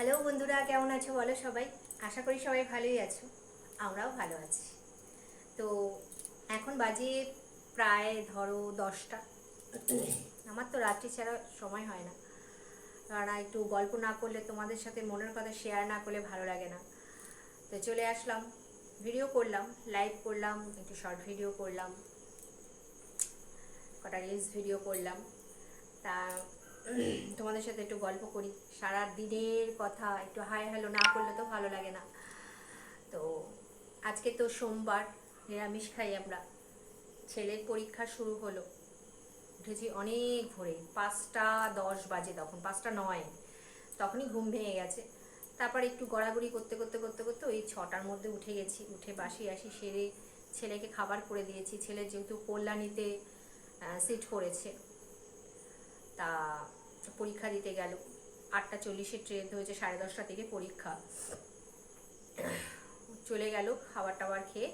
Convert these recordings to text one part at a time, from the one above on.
Hello বন্ধুরা, কেমন আছো বলো সবাই? আশা করি সবাই ভালোই আছো, আমরাও ভালো আছি। তো এখন বাজে প্রায় ধরো 10টা। আমার তো রাত্রি ছাড়া সময় হয় না, কারণ একটু গল্প না করলে, তোমাদের সাথে মনের কথা শেয়ার না করলে ভালো লাগে না। তো চলে আসলাম, ভিডিও করলাম, লাইভ করলাম, একটু শর্ট ভিডিও করলাম, কটা রিলস ভিডিও করলাম। তা তোমাদের সাথে একটু গল্প করি। সারা দিনের কথা একটু হাই হ্যালো না করলে তো ভালো লাগে না। তো আজকে তো সোমবার, নিরামিষ খাই আমরা। ছেলের পরীক্ষা শুরু হলো, উঠেছি অনেক ভোরে, 5টা 10 বাজে, তখন 5টা 9, তখনই ঘুম ভেঙে গেছে। তারপর একটু গড়াগড়ি করতে করতে করতে করতে ওই 6টার মধ্যে উঠে গেছি। উঠে বাসি আসি সেরে ছেলেকে খাবার করে দিয়েছি। ছেলে যেহেতু কল্যাণীতে সিট পড়েছে, তা পরীক্ষা দিতে গেল। 8টা 40-এর ট্রেন ধরেছে, 10:30 থেকে পরীক্ষা। চলে গেল খাবার টাবার খেয়ে।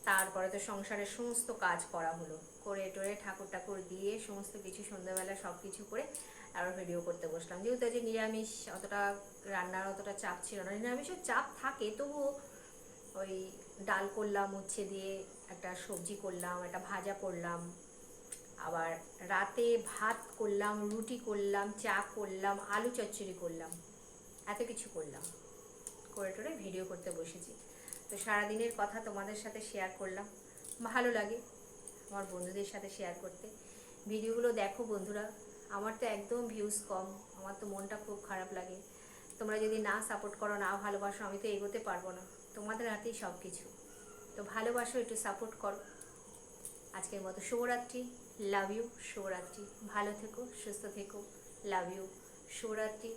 তারপরে তো সংসারের সমস্ত কাজ করা হলো, করে টোরে ঠাকুর টাকুর দিয়ে সমস্ত কিছু সন্ধ্যাবেলা সব কিছু করে আবার ভিডিও করতে বসলাম। যেহেতু যে নিরামিষ, অতটা রান্নার অতটা চাপ ছিল না। নিরামিষের চাপ থাকে, তবুও ওই ডাল করলাম উচ্ছে দিয়ে, একটা সবজি করলাম, একটা ভাজা করলাম, আবার রাতে ভাত করলাম, রুটি করলাম, চা করলাম, আলু চচ্চড়ি করলাম, এত কিছু করলাম। করে টোরে ভিডিও করতে বসেছি। তো সারাদিনের কথা তোমাদের সাথে শেয়ার করলাম। ভালো লাগে আমার বন্ধুদের সাথে শেয়ার করতে। ভিডিওগুলো দেখো বন্ধুরা, আমার তো একদম ভিউজ কম, আমার তো মনটা খুব খারাপ লাগে। তোমরা যদি না সাপোর্ট করো, না ভালোবাসো, আমি তো এগোতে পারবো না। তোমাদের হাতেই সব কিছু। তো ভালোবাসো, একটু সাপোর্ট করো। আজকের মতো শুভরাত্রি, লাভ ইউ, শুভরাত্রি। ভালো থেকো, সুস্থ থেকো, লাভ ইউ, শুভরাত্রি।